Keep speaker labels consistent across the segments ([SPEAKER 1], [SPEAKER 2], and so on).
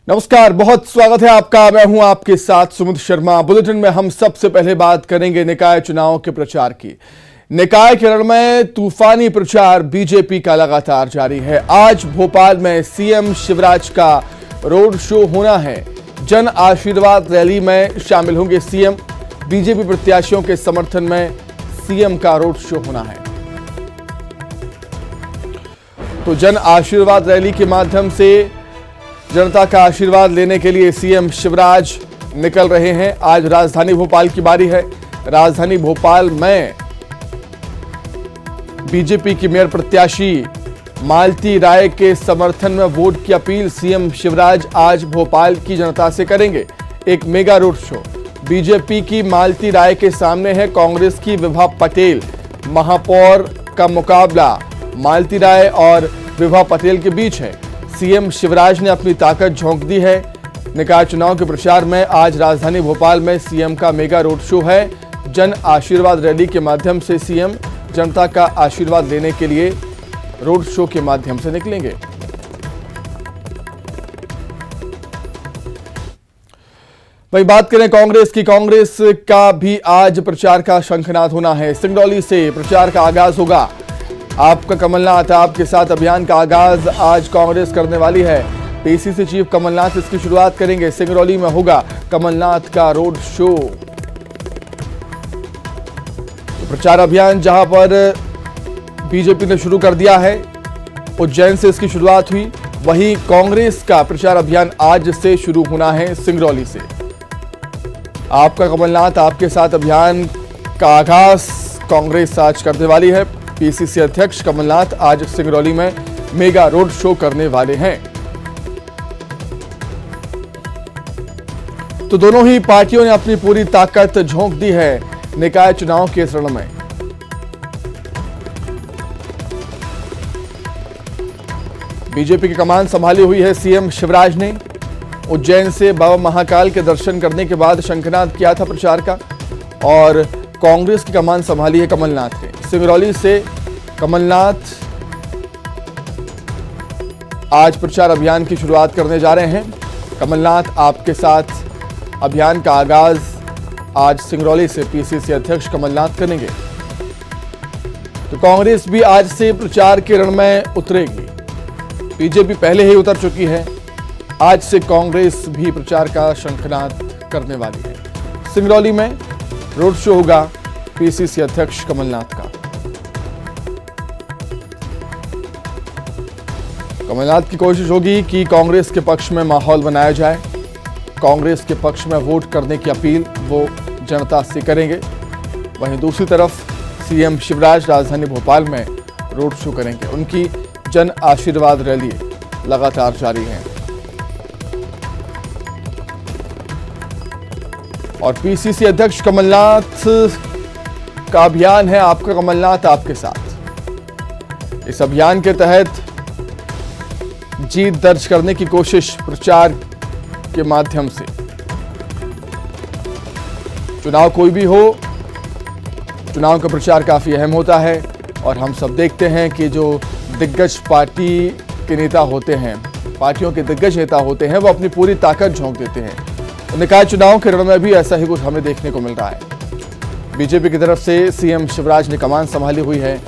[SPEAKER 1] नमस्कार, बहुत स्वागत है आपका। मैं हूं आपके साथ सुमित शर्मा। बुलेटिन में हम सबसे पहले बात करेंगे निकाय चुनाव के प्रचार की। निकाय के रण में तूफानी प्रचार बीजेपी का लगातार जारी है। आज भोपाल में सीएम शिवराज का रोड शो होना है। जन आशीर्वाद रैली में शामिल होंगे सीएम। बीजेपी प्रत्याशियों के समर्थन में सीएम का रोड शो होना है। तो जन आशीर्वाद रैली के माध्यम से जनता का आशीर्वाद लेने के लिए सीएम शिवराज निकल रहे हैं। आज राजधानी भोपाल की बारी है। राजधानी भोपाल में बीजेपी की मेयर प्रत्याशी मालती राय के समर्थन में वोट की अपील सीएम शिवराज आज भोपाल की जनता से करेंगे। एक मेगा रोड शो। बीजेपी की मालती राय के सामने है कांग्रेस की विभा पटेल। महापौर का मुकाबला मालती राय और विभा पटेल के बीच है। सीएम शिवराज ने अपनी ताकत झोंक दी है। निकाय चुनाव के प्रचार में आज राजधानी भोपाल में सीएम का मेगा रोड शो है। जन आशीर्वाद रैली के माध्यम से सीएम जनता का आशीर्वाद लेने के लिए रोड शो के माध्यम से निकलेंगे। वही बात करें कांग्रेस की। कांग्रेस का भी आज प्रचार का शंखनाद होना है। सिंगरौली से प्रचार का आगाज होगा। आपका कमलनाथ आपके साथ अभियान का आगाज आज कांग्रेस करने वाली है। पीसीसी चीफ कमलनाथ इसकी शुरुआत करेंगे। सिंगरौली में होगा कमलनाथ का रोड शो। प्रचार अभियान जहां पर बीजेपी ने शुरू कर दिया है, उज्जैन से इसकी शुरुआत हुई, वहीं कांग्रेस का प्रचार अभियान आज से शुरू होना है सिंगरौली से। आपका कमलनाथ आपके साथ अभियान का आगाज कांग्रेस आज करने वाली है। पीसीसी अध्यक्ष कमलनाथ आज सिंगरौली में मेगा रोड शो करने वाले हैं। तो दोनों ही पार्टियों ने अपनी पूरी ताकत झोंक दी है निकाय चुनाव के रण में। बीजेपी की कमान संभाली हुई है सीएम शिवराज ने। उज्जैन से बाबा महाकाल के दर्शन करने के बाद शंखनाद किया था प्रचार का, और कांग्रेस की कमान संभाली है कमलनाथ ने। सिंगरौली से कमलनाथ आज प्रचार अभियान की शुरुआत करने जा रहे हैं। कमलनाथ आपके साथ अभियान का आगाज आज सिंगरौली से पीसीसी अध्यक्ष कमलनाथ करेंगे। तो कांग्रेस भी आज से प्रचार के रण में उतरेगी। बीजेपी पहले ही उतर चुकी है। आज से कांग्रेस भी प्रचार का शंखनाद करने वाली है। सिंगरौली में रोड शो होगा पीसीसी अध्यक्ष कमलनाथ का। कमलनाथ की कोशिश होगी कि कांग्रेस के पक्ष में माहौल बनाया जाए। कांग्रेस के पक्ष में वोट करने की अपील वो जनता से करेंगे। वहीं दूसरी तरफ सीएम शिवराज राजधानी भोपाल में रोड शो करेंगे। उनकी जन आशीर्वाद रैली लगातार जारी है। और पीसीसी अध्यक्ष कमलनाथ का अभियान है आपका कमलनाथ आपके साथ। इस अभियान के तहत जीत दर्ज करने की कोशिश प्रचार के माध्यम से। चुनाव कोई भी हो, चुनाव का प्रचार काफी अहम होता है, और हम सब देखते हैं कि जो दिग्गज पार्टी के नेता होते हैं, पार्टियों के दिग्गज नेता होते हैं, वो अपनी पूरी ताकत झोंक देते हैं। निकाय चुनाव के रण में भी ऐसा ही कुछ हमें देखने को मिल रहा है। बीजेपी की तरफ से सीएम शिवराज ने कमान संभाली हुई है,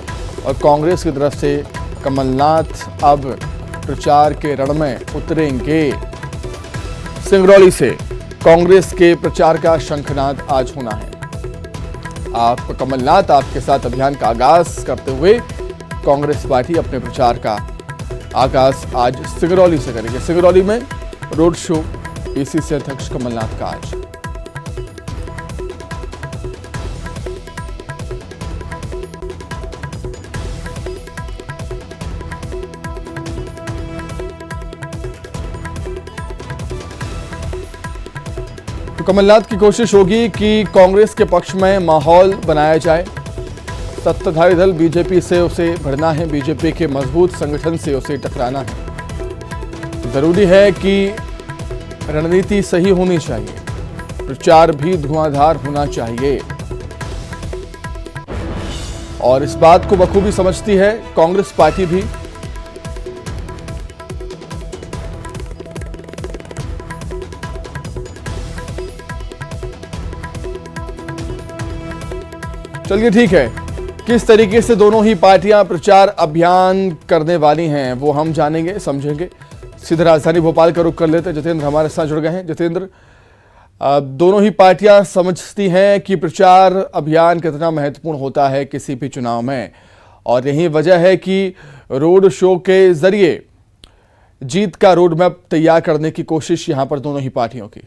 [SPEAKER 1] और कांग्रेस की तरफ से कमलनाथ अब प्रचार के रण में उतरेंगे। सिंगरौली से कांग्रेस के प्रचार का शंखनाद आज होना है। आप कमलनाथ आपके साथ अभियान का आगाज करते हुए कांग्रेस पार्टी अपने प्रचार का आगाज आज सिंगरौली से करेगी। सिंगरौली में रोड शो पीसीसी अध्यक्ष कमलनाथ का आज। तो कमलनाथ की कोशिश होगी कि कांग्रेस के पक्ष में माहौल बनाया जाए। सत्ताधारी दल बीजेपी से उसे भिड़ना है, बीजेपी के मजबूत संगठन से उसे टकराना है। जरूरी है कि रणनीति सही होनी चाहिए, प्रचार भी धुआंधार होना चाहिए, और इस बात को बखूबी समझती है कांग्रेस पार्टी भी। चलिए ठीक है, किस तरीके से दोनों ही पार्टियां प्रचार अभियान करने वाली हैं वो हम जानेंगे, समझेंगे। सीधे राजधानी भोपाल का रुख कर लेते हैं। जितेंद्र हमारे साथ जुड़ गए हैं। जितेंद्र, दोनों ही पार्टियां समझती हैं कि प्रचार अभियान कितना महत्वपूर्ण होता है किसी भी चुनाव में, और यही वजह है कि रोड शो के जरिए जीत का रोड मैप तैयार करने की कोशिश यहां पर दोनों ही पार्टियों की।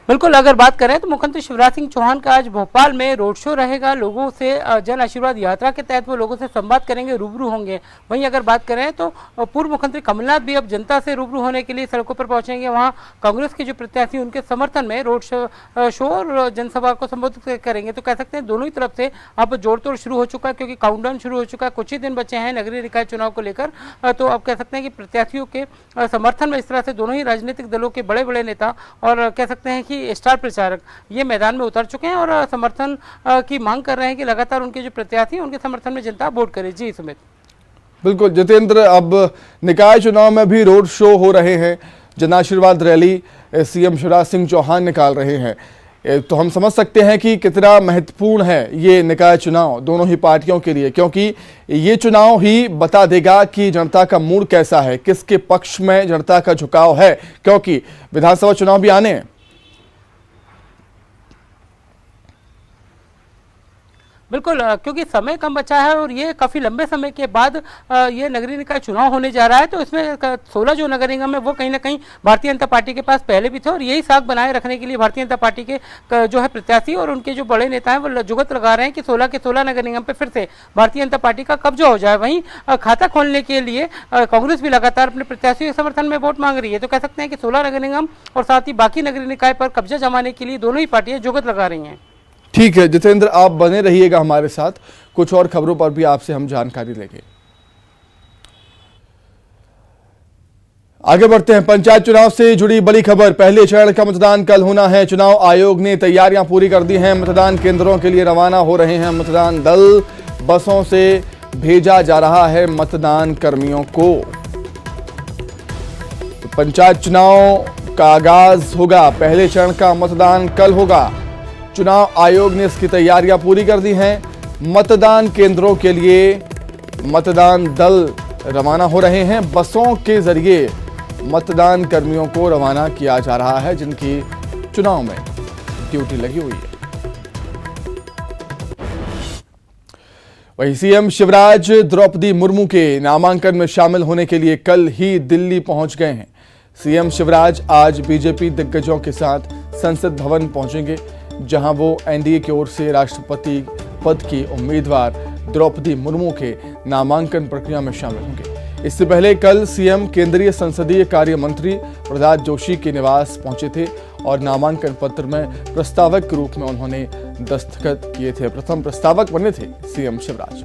[SPEAKER 2] बिल्कुल, अगर बात करें तो मुख्यमंत्री शिवराज सिंह चौहान का आज भोपाल में रोड शो रहेगा। लोगों से जन आशीर्वाद यात्रा के तहत वो लोगों से संवाद करेंगे, रूबरू होंगे। वहीं अगर बात करें तो पूर्व मुख्यमंत्री कमलनाथ भी अब जनता से रूबरू होने के लिए सड़कों पर पहुंचेंगे। वहां कांग्रेस के जो प्रत्याशी उनके समर्थन में रोड शो और जनसभा को संबोधित करेंगे। तो कह सकते हैं दोनों ही तरफ से अब जोड़ तोड़ शुरू हो चुका है, क्योंकि काउंटडाउन शुरू हो चुका है। कुछ ही दिन बचे हैं नगरीय निकाय चुनाव को लेकर। तो अब कह सकते हैं कि प्रत्याशियों के समर्थन में इस तरह से दोनों ही राजनीतिक दलों के बड़े बड़े नेता और कह सकते हैं कि स्टार प्रचारक ये मैदान में उतर चुके हैं और समर्थन की मांग कर रहे हैं कि लगातार उनके जो प्रत्याशी हैं उनके समर्थन में जनता वोट करे। जी सुमित।
[SPEAKER 1] बिल्कुल जितेंद्र, अब निकाय चुनाव में भी रोड शो हो रहे हैं, जन आशीर्वाद रैली सीएम शिवराज सिंह चौहान निकाल रहे हैं। तो हम समझ सकते हैं कि कितना महत्वपूर्ण है ये निकाय चुनाव दोनों ही पार्टियों के लिए, क्योंकि ये चुनाव ही बता देगा कि जनता का मूड कैसा है, किसके पक्ष में जनता का झुकाव है, क्योंकि विधानसभा चुनाव भी आने हैं।
[SPEAKER 2] बिल्कुल, क्योंकि समय कम बचा है और ये काफ़ी लंबे समय के बाद ये नगरीय निकाय चुनाव होने जा रहा है। तो इसमें 16 जो नगर निगम है वो कहीं ना कहीं भारतीय जनता पार्टी के पास पहले भी थे, और यही साख बनाए रखने के लिए भारतीय जनता पार्टी के जो है प्रत्याशी और उनके जो बड़े नेता हैं वो जुगत लगा रहे हैं कि 16 के 16 नगर निगम पर फिर से भारतीय जनता पार्टी का कब्जा हो जाए। वहीं खाता खोलने के लिए कांग्रेस भी लगातार अपने प्रत्याशियों के समर्थन में वोट मांग रही है। तो कह सकते हैं कि 16 नगर निगम और साथ ही बाकी नगरीय निकाय पर कब्जा जमाने के लिए दोनों ही पार्टियां जुगत लगा रही हैं।
[SPEAKER 1] ठीक है जितेंद्र, आप बने रहिएगा हमारे साथ, कुछ और खबरों पर भी आपसे हम जानकारी लेंगे। आगे बढ़ते हैं। पंचायत चुनाव से जुड़ी बड़ी खबर, पहले चरण का मतदान कल होना है। चुनाव आयोग ने तैयारियां पूरी कर दी हैं। मतदान केंद्रों के लिए रवाना हो रहे हैं मतदान दल, बसों से भेजा जा रहा है मतदान कर्मियों को। पंचायत चुनाव का आगाज होगा, पहले चरण का मतदान कल होगा। चुनाव आयोग ने इसकी तैयारियां पूरी कर दी हैं। मतदान केंद्रों के लिए मतदान दल रवाना हो रहे हैं। बसों के जरिए मतदान कर्मियों को रवाना किया जा रहा है जिनकी चुनाव में ड्यूटी लगी हुई है। वहीं सीएम शिवराज द्रौपदी मुर्मू के नामांकन में शामिल होने के लिए कल ही दिल्ली पहुंच गए हैं। सीएम शिवराज आज बीजेपी दिग्गजों के साथ संसद भवन पहुंचेंगे, जहां वो एनडीए की ओर से राष्ट्रपति पद की उम्मीदवार द्रौपदी मुर्मू के नामांकन प्रक्रिया में शामिल होंगे। इससे पहले कल सीएम केंद्रीय संसदीय कार्य मंत्री प्रहलाद जोशी के निवास पहुंचे थे और नामांकन पत्र में प्रस्तावक के रूप में उन्होंने दस्तखत किए थे। प्रथम प्रस्तावक बने थे सीएम शिवराज।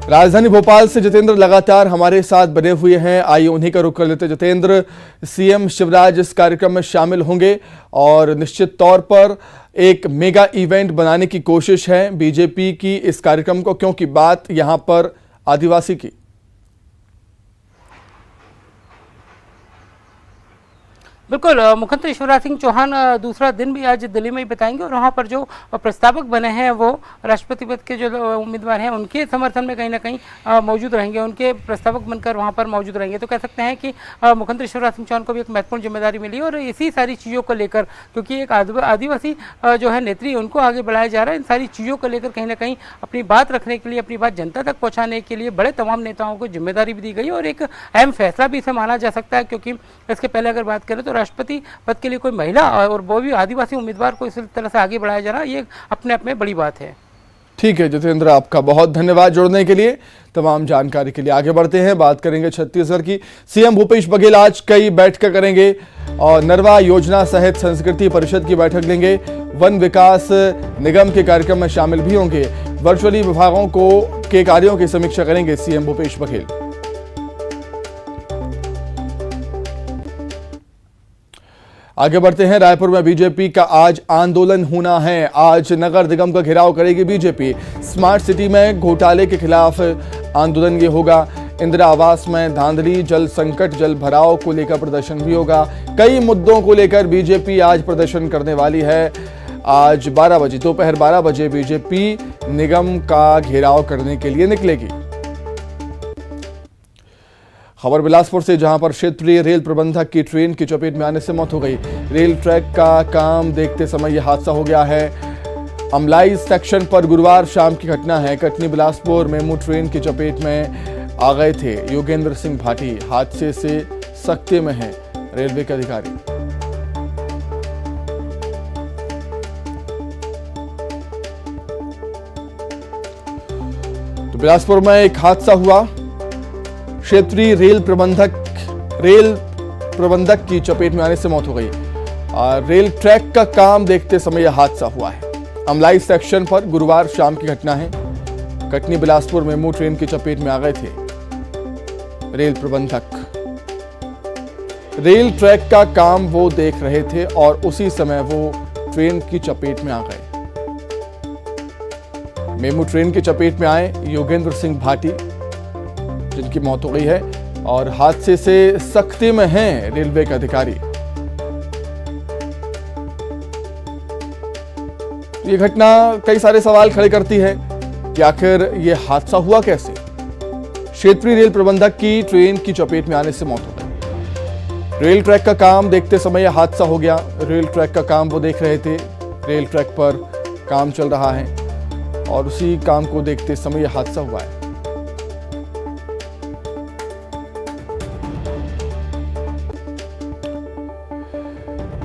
[SPEAKER 1] राजधानी भोपाल से जितेंद्र लगातार हमारे साथ बने हुए हैं, आइए उन्हीं का रुख कर लेते हैं। जितेंद्र, सीएम शिवराज इस कार्यक्रम में शामिल होंगे और निश्चित तौर पर एक मेगा इवेंट बनाने की कोशिश है बीजेपी की इस कार्यक्रम को, क्योंकि बात यहां पर आदिवासी की।
[SPEAKER 2] बिल्कुल, मुख्यमंत्री शिवराज सिंह चौहान दूसरा दिन भी आज दिल्ली में ही बिताएंगे और वहाँ पर जो प्रस्तावक बने हैं वो राष्ट्रपति पद के जो उम्मीदवार हैं उनके समर्थन में कहीं ना कहीं मौजूद रहेंगे, उनके प्रस्तावक बनकर वहाँ पर मौजूद रहेंगे। तो कह सकते हैं कि मुख्यमंत्री शिवराज सिंह चौहान को भी एक महत्वपूर्ण जिम्मेदारी मिली और इसी सारी चीज़ों को लेकर, क्योंकि एक आदिवासी जो है नेत्री उनको आगे बढ़ाया जा रहा है, इन सारी चीज़ों को लेकर कहीं ना कहीं अपनी बात रखने के लिए, अपनी बात जनता तक पहुँचाने के लिए बड़े तमाम नेताओं को जिम्मेदारी भी दी गई और एक अहम फैसला भी इसे माना जा सकता है। क्योंकि इसके पहले अगर बात करें तो राष्ट्रपति पद के लिए कोई महिला और वो भी आदिवासी उम्मीदवार को इस तरह से आगे बढ़ाया जा रहा है, ये अपने आप में बड़ी बात है।
[SPEAKER 1] ठीक है जितेंद्र, आपका बहुत धन्यवाद जुड़ने के लिए, तमाम जानकारी के लिए। आगे बढ़ते हैं, बात करेंगे छत्तीसगढ़ की। सीएम भूपेश बघेल आज कई बैठकें करेंगे और नरवा योजना सहित संस्कृति परिषद की बैठक लेंगे। वन विकास निगम के कार्यक्रम में शामिल भी होंगे। वर्चुअली विभागों के कार्यों की समीक्षा करेंगे सीएम भूपेश बघेल। आगे बढ़ते हैं, रायपुर में बीजेपी का आज आंदोलन होना है। आज नगर निगम का घेराव करेगी बीजेपी। स्मार्ट सिटी में घोटाले के खिलाफ आंदोलन ये होगा। इंदिरा आवास में धांधली, जल संकट, जल भराव को लेकर प्रदर्शन भी होगा। कई मुद्दों को लेकर बीजेपी आज प्रदर्शन करने वाली है। आज 12 बजे, दोपहर 12 बजे बीजेपी निगम का घेराव करने के लिए निकलेगी। खबर बिलासपुर से, जहां पर क्षेत्रीय रेल प्रबंधक की ट्रेन की चपेट में आने से मौत हो गई। रेल ट्रैक का काम देखते समय यह हादसा हो गया है। अमलाई सेक्शन पर गुरुवार शाम की घटना है। कटनी बिलासपुर मेमू ट्रेन की चपेट में आ गए थे योगेंद्र सिंह भाटी। हादसे से सख्ते में हैं रेलवे के अधिकारी। तो बिलासपुर में एक हादसा हुआ। क्षेत्रीय रेल प्रबंधक की चपेट में आने से मौत हो गई। रेल ट्रैक का काम देखते समय यह हादसा हुआ है। अमलाई सेक्शन पर गुरुवार शाम की घटना है। कटनी बिलासपुर मेमू ट्रेन की चपेट में आ गए थे रेल प्रबंधक। रेल ट्रैक का काम वो देख रहे थे और उसी समय वो ट्रेन की चपेट में आ गए। मेमू ट्रेन की चपेट में आए योगेंद्र सिंह भाटी, जिनकी मौत हो गई है, और हादसे से सख्ती में हैं रेलवे के अधिकारी। ये घटना कई सारे सवाल खड़े करती है कि आखिर ये हादसा हुआ कैसे। क्षेत्रीय रेल प्रबंधक की ट्रेन की चपेट में आने से मौत हो गई। रेल ट्रैक का काम देखते समय यह हादसा हो गया। रेल ट्रैक का काम वो देख रहे थे। रेल ट्रैक पर काम चल रहा है और उसी काम को देखते समय यह हादसा हुआ है।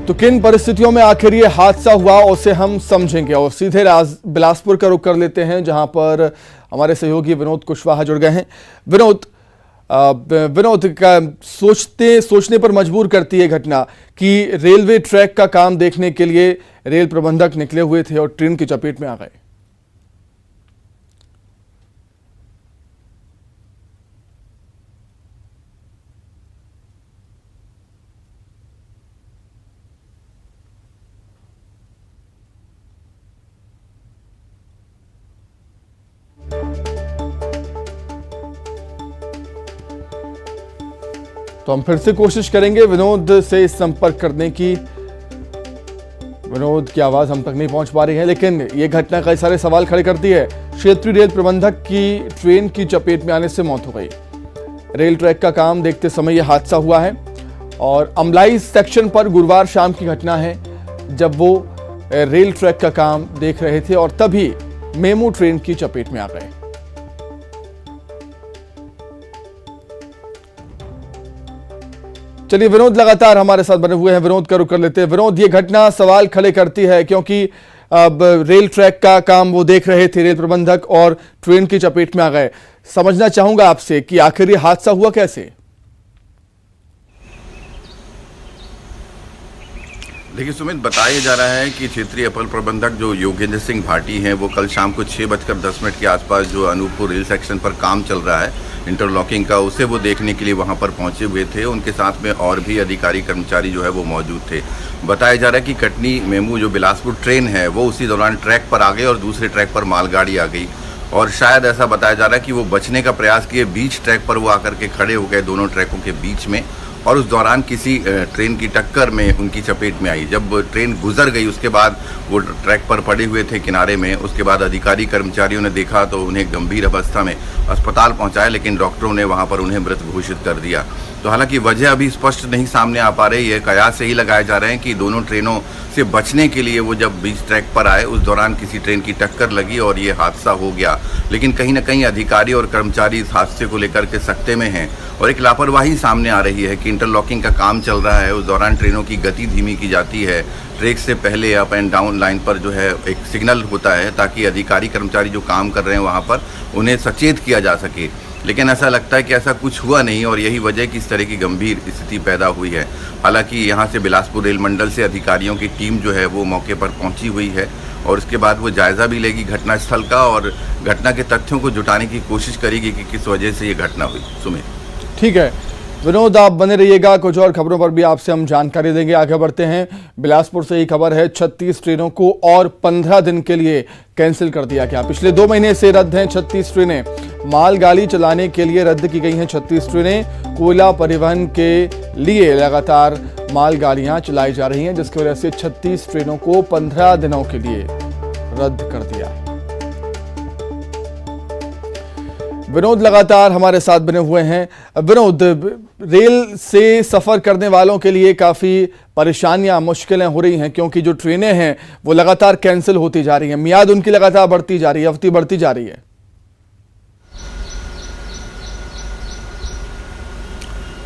[SPEAKER 1] तो किन परिस्थितियों में आखिर ये हादसा हुआ उसे हम समझेंगे और सीधे बिलासपुर का रुख कर लेते हैं, जहां पर हमारे सहयोगी विनोद कुशवाहा जुड़ गए हैं। विनोद का सोचने पर मजबूर करती है घटना कि रेलवे ट्रैक का काम देखने के लिए रेल प्रबंधक निकले हुए थे और ट्रेन की चपेट में आ गए। तो हम फिर से कोशिश करेंगे विनोद से संपर्क करने की। विनोद की आवाज हम तक नहीं पहुंच पा रही है, लेकिन यह घटना कई सारे सवाल खड़े करती है। क्षेत्रीय रेल प्रबंधक की ट्रेन की चपेट में आने से मौत हो गई। रेल ट्रैक का काम देखते समय यह हादसा हुआ है और अमलाई सेक्शन पर गुरुवार शाम की घटना है, जब वो रेल ट्रैक का काम देख रहे थे और तभी मेमू ट्रेन की चपेट में आ गए। चलिए, विनोद लगातार हमारे साथ बने हुए हैं। विनोद का रुख कर लेते हैं। विनोद, ये घटना सवाल खड़े करती है क्योंकि अब रेल ट्रैक का काम वो देख रहे थे रेल प्रबंधक और ट्रेन की चपेट में आ गए। समझना चाहूंगा आपसे कि आखिर ये हादसा हुआ कैसे।
[SPEAKER 3] देखिए सुमित, बताया जा रहा है कि क्षेत्रीय अपर प्रबंधक जो योगेंद्र सिंह भाटी हैं, वो कल शाम को 6:10 के आसपास जो अनूपपुर रेल सेक्शन पर काम चल रहा है इंटरलॉकिंग का, उसे वो देखने के लिए वहां पर पहुंचे हुए थे। उनके साथ में और भी अधिकारी कर्मचारी जो है वो मौजूद थे। बताया जा रहा है कि कटनी मेमू जो बिलासपुर ट्रेन है वो उसी दौरान ट्रैक पर आ गई और दूसरे ट्रैक पर मालगाड़ी आ गई और शायद ऐसा बताया जा रहा है कि वो बचने का प्रयास किए, बीच ट्रैक पर वो आकर के खड़े हो गए दोनों ट्रैकों के बीच में, और उस दौरान किसी ट्रेन की टक्कर में उनकी चपेट में आई। जब ट्रेन गुजर गई उसके बाद वो ट्रैक पर पड़े हुए थे किनारे में। उसके बाद अधिकारी कर्मचारियों ने देखा तो उन्हें गंभीर अवस्था में अस्पताल पहुंचाया, लेकिन डॉक्टरों ने वहां पर उन्हें मृत घोषित कर दिया। तो हालांकि वजह अभी स्पष्ट नहीं सामने आ पा रही है। कयास से ही लगाए जा रहे हैं कि दोनों ट्रेनों से बचने के लिए वो जब बीच ट्रैक पर आए उस दौरान किसी ट्रेन की टक्कर लगी और ये हादसा हो गया। लेकिन कहीं ना कहीं अधिकारी और कर्मचारी इस हादसे को लेकर के सख्ते में हैं और एक लापरवाही सामने आ रही है कि इंटरलॉकिंग का काम चल रहा है, उस दौरान ट्रेनों की गति धीमी की जाती है। ट्रैक से पहले अप एंड डाउन लाइन पर जो है एक सिग्नल होता है ताकि अधिकारी कर्मचारी जो काम कर रहे हैं वहाँ पर उन्हें सचेत किया जा सके। लेकिन ऐसा लगता है कि ऐसा कुछ हुआ नहीं और यही वजह कि इस तरह की गंभीर स्थिति पैदा हुई है। हालांकि यहाँ से बिलासपुर रेल मंडल से अधिकारियों की टीम जो है वो मौके पर पहुंची हुई है और उसके बाद वो जायजा भी लेगी घटनास्थल का और घटना के तथ्यों को जुटाने की कोशिश करेगी कि किस वजह से ये घटना हुई। सुमित,
[SPEAKER 1] ठीक है, विनोद, आप बने रहिएगा, कुछ और खबरों पर भी आपसे हम जानकारी देंगे। आगे बढ़ते हैं, बिलासपुर से ही खबर है, 36 ट्रेनों को और 15 दिन के लिए कैंसिल कर दिया गया। पिछले 2 महीने से रद्द हैं 36 ट्रेनें। मालगाड़ी चलाने के लिए रद्द की गई हैं 36 ट्रेनें। कोयला परिवहन के लिए लगातार मालगाड़ियां चलाई जा रही हैं, जिसकी वजह से 36 ट्रेनों को 15 दिनों के लिए रद्द कर दिया। विनोद लगातार हमारे साथ बने हुए हैं। विनोद, रेल से सफर करने वालों के लिए काफी परेशानियां, मुश्किलें हो रही हैं, क्योंकि जो ट्रेनें हैं वो लगातार कैंसिल होती जा रही हैं, मियाद उनकी लगातार बढ़ती जा रही है, अवधि बढ़ती जा रही है।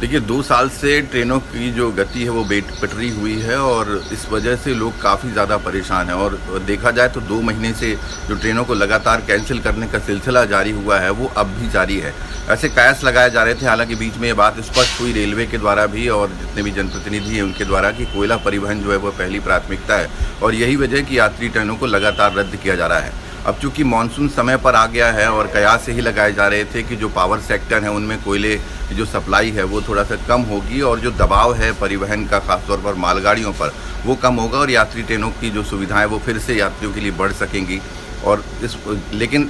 [SPEAKER 3] देखिए, 2 साल से ट्रेनों की जो गति है वो बेपटरी हुई है और इस वजह से लोग काफ़ी ज़्यादा परेशान हैं। और देखा जाए तो 2 महीने से जो ट्रेनों को लगातार कैंसिल करने का सिलसिला जारी हुआ है वो अब भी जारी है। ऐसे कयास लगाए जा रहे थे, हालांकि बीच में ये बात स्पष्ट हुई रेलवे के द्वारा भी और जितने भी जनप्रतिनिधि हैं उनके द्वारा कि कोयला परिवहन जो है वो पहली प्राथमिकता है और यही वजह कि यात्री ट्रेनों को लगातार रद्द किया जा रहा है। अब चूंकि मानसून समय पर आ गया है और कयास से ही लगाए जा रहे थे कि जो पावर सेक्टर है उनमें कोयले जो सप्लाई है वो थोड़ा सा कम होगी और जो दबाव है परिवहन का खासतौर पर मालगाड़ियों पर वो कम होगा और यात्री ट्रेनों की जो सुविधाएं वो फिर से यात्रियों के लिए बढ़ सकेंगी। और लेकिन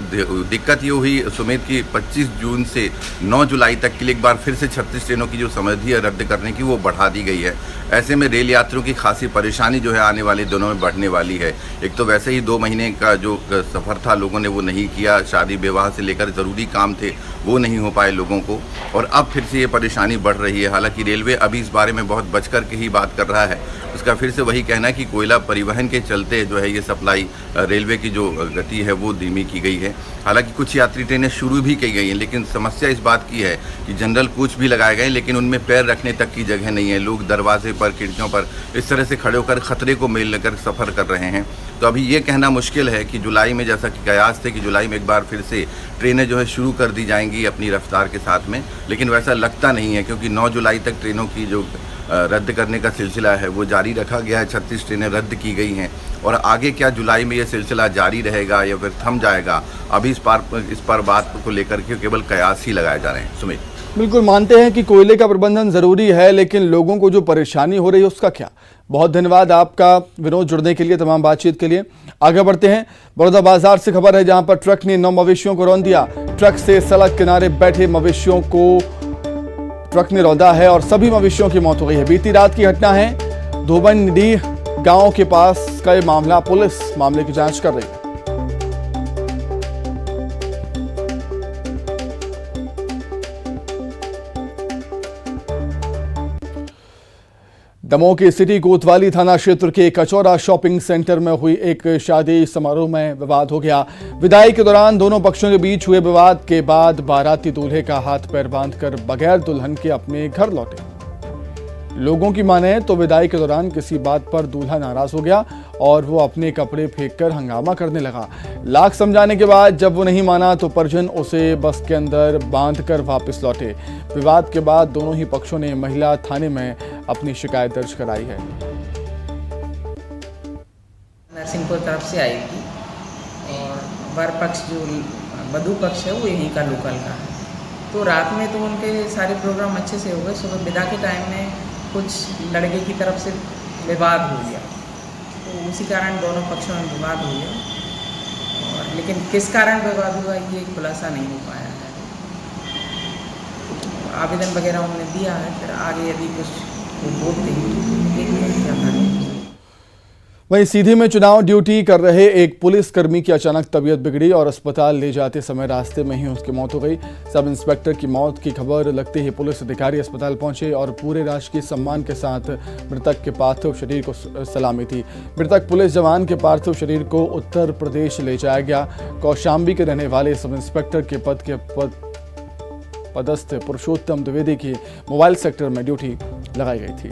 [SPEAKER 3] दिक्कत ये हुई सुमित की 25 जून से 9 जुलाई तक के लिए एक बार फिर से 36 ट्रेनों की जो समझी है रद्द करने की वो बढ़ा दी गई है। ऐसे में रेल यात्रियों की खासी परेशानी जो है आने वाले दिनों में बढ़ने वाली है। एक तो वैसे ही 2 महीने का जो सफ़र था लोगों ने वो नहीं किया, शादी विवाह से लेकर ज़रूरी काम थे वो नहीं हो पाए लोगों को और अब फिर से ये परेशानी बढ़ रही है। हालांकि रेलवे अभी इस बारे में बहुत बच कर के ही बात कर रहा है। उसका फिर से वही कहना है कि कोयला परिवहन के चलते जो है ये सप्लाई रेलवे की जो गति है वो धीमी की गई है। हालांकि कुछ यात्री ट्रेनें शुरू भी की गई हैं, लेकिन समस्या इस बात की है कि जनरल कोच भी लगाए गए लेकिन उनमें पैर रखने तक की जगह नहीं है। लोग दरवाजे पर, खिड़कियों पर इस तरह से खड़े होकर खतरे को मेल लेकर सफ़र कर रहे हैं। तो अभी ये कहना मुश्किल है कि जुलाई में, जैसा कि कयास थे कि जुलाई में एक बार फिर से ट्रेनें जो है शुरू कर दी जाएंगी अपनी रफ्तार के साथ में, लेकिन वैसा लगता नहीं है क्योंकि 9 जुलाई तक ट्रेनों की जो रद्द करने का सिलसिला है वो जारी रखा गया है। 36 ट्रेनें रद्द की गई हैं और आगे क्या जुलाई में ये सिलसिला जारी रहेगा या फिर थम जाएगा, अभी इस पर बात को लेकर के केवल कयास ही लगाए जा रहे हैं। सुमित,
[SPEAKER 1] बिल्कुल मानते हैं कि कोयले का प्रबंधन जरूरी है, लेकिन लोगों को जो परेशानी हो रही है उसका क्या। बहुत धन्यवाद आपका विनोद, जुड़ने के लिए, तमाम बातचीत के लिए। आगे बढ़ते हैं, बड़ौदा बाजार से खबर है जहां पर ट्रक ने 9 मवेशियों को रौंद दिया। ट्रक से सड़क किनारे बैठे मवेशियों को ट्रक ने रौंदा है और सभी मवेशियों की मौत हो गई है। बीती रात की घटना है, धोबनडीह गांव के पास का ये मामला। पुलिस मामले की जांच कर रही है। दमोह के सिटी कोतवाली थाना क्षेत्र के कचौरा शॉपिंग सेंटर में हुई एक शादी समारोह में विवाद हो गया। विदाई के दौरान दोनों पक्षों के बीच हुए विवाद के बाद बाराती दूल्हे का हाथ पैर बांधकर बगैर दुल्हन के अपने घर लौटे। लोगों की माने तो विदाई के दौरान किसी बात पर दूल्हा नाराज हो गया और वो अपने कपड़े फेंककर हंगामा करने लगा। लाख समझाने के बाद जब वो नहीं माना तो परिजन उसे बस के अंदर बांधकर वापस लौटे। विवाद के बाद दोनों ही पक्षों ने महिला थाने में अपनी शिकायत दर्ज कराई है।
[SPEAKER 4] नरसिंहपुर तरफ से आई थी और वर पक्ष जो वधू पक्ष है वो यहीं का लोकल का है। तो रात में तो उनके सारे प्रोग्राम अच्छे से हो गए। सुबह विदा के टाइम में कुछ लड़के की तरफ से विवाद हो गया, तो उसी कारण दोनों पक्षों में विवाद हो गया। और लेकिन किस कारण विवाद हुआ ये खुलासा नहीं हो पाया है। आवेदन वगैरह उन्होंने दिया है, फिर आगे यदि कुछ वो बोलते हैं।
[SPEAKER 1] वहीं सीधी में चुनाव ड्यूटी कर रहे एक पुलिसकर्मी की अचानक तबीयत बिगड़ी और अस्पताल ले जाते समय रास्ते में ही उसकी मौत हो गई। सब इंस्पेक्टर की मौत की खबर लगते ही पुलिस अधिकारी अस्पताल पहुंचे और पूरे राजकीय सम्मान के साथ मृतक के पार्थिव शरीर को सलामी थी। मृतक पुलिस जवान के पार्थिव शरीर को उत्तर प्रदेश ले जाया गया। कौशाम्बी के रहने वाले सब इंस्पेक्टर के पदस्थ पुरुषोत्तम द्विवेदी की मोबाइल सेक्टर में ड्यूटी लगाई गई थी।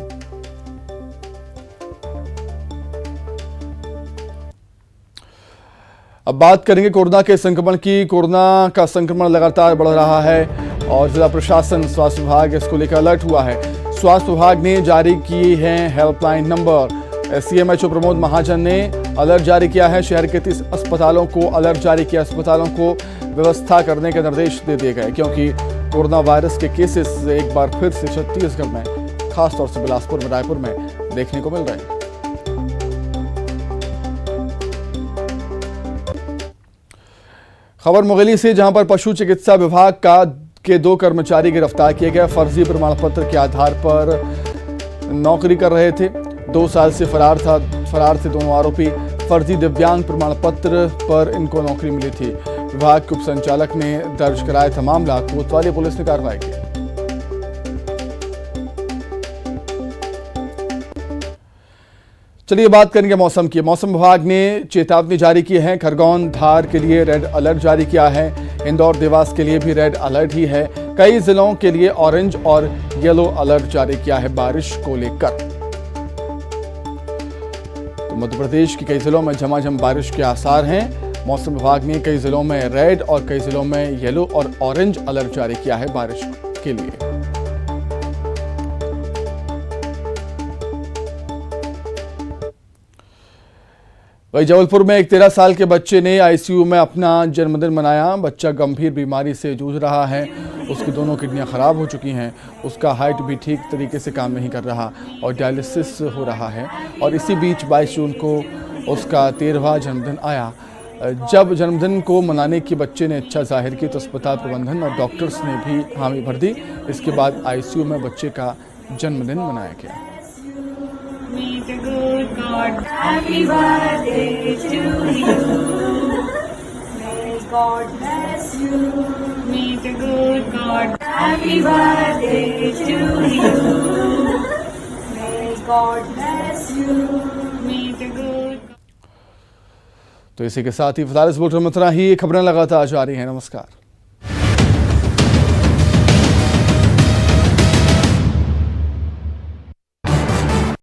[SPEAKER 1] अब बात करेंगे कोरोना के संक्रमण की। कोरोना का संक्रमण लगातार बढ़ रहा है और जिला प्रशासन, स्वास्थ्य विभाग इसको लेकर अलर्ट हुआ है। स्वास्थ्य विभाग ने जारी किए हैं helpline number. CMHO Pramod Mahajan ने अलर्ट जारी किया है। शहर के 30 अस्पतालों को अलर्ट जारी किया। अस्पतालों को व्यवस्था करने के निर्देश दे दिए गए क्योंकि कोरोना वायरस के केसेस एक बार फिर से छत्तीसगढ़ में, खासतौर से बिलासपुर में, रायपुर में देखने को मिल रहे हैं। खबर मुगेली से, जहां पर पशु चिकित्सा विभाग के 2 कर्मचारी गिरफ्तार किए गए। फर्जी प्रमाण पत्र के आधार पर नौकरी कर रहे थे। 2 साल से फरार थे दोनों आरोपी। फर्जी दिव्यांग प्रमाण पत्र पर इनको नौकरी मिली थी। विभाग के उप संचालक ने दर्ज कराया था मामला। कोतवाली पुलिस ने कार्रवाई की। चलिए बात करेंगे मौसम की। मौसम विभाग ने चेतावनी जारी की है। खरगोन, धार के लिए रेड अलर्ट जारी किया है। इंदौर, देवास के लिए भी रेड अलर्ट ही है। कई जिलों के लिए ऑरेंज और येलो अलर्ट जारी किया है बारिश को लेकर। तो मध्य प्रदेश के कई जिलों में झमाझम बारिश के आसार हैं। मौसम विभाग ने कई जिलों में रेड और कई जिलों में येलो और ऑरेंज अलर्ट जारी किया है बारिश के लिए। वही जबलपुर में एक 13 साल के बच्चे ने आईसीयू में अपना जन्मदिन मनाया। बच्चा गंभीर बीमारी से जूझ रहा है। उसकी दोनों किडनियां खराब हो चुकी हैं। उसका हार्ट भी ठीक तरीके से काम नहीं कर रहा और डायलिसिस हो रहा है। और इसी बीच 22 जून को उसका 13वां जन्मदिन आया। जब जन्मदिन को मनाने की बच्चे ने इच्छा जाहिर की तो अस्पताल प्रबंधन और डॉक्टर्स ने भी हामी भर दी। इसके बाद आईसीयू में बच्चे का जन्मदिन मनाया गया।
[SPEAKER 5] May the good God happy birthday to you. May God bless you. May the good God happy birthday to you. May God bless you. May the good.
[SPEAKER 1] तो इसी के साथ ही फिलहाल इस बुलेटिन में इतना ही। खबरें लगातार जारी हैं। नमस्कार।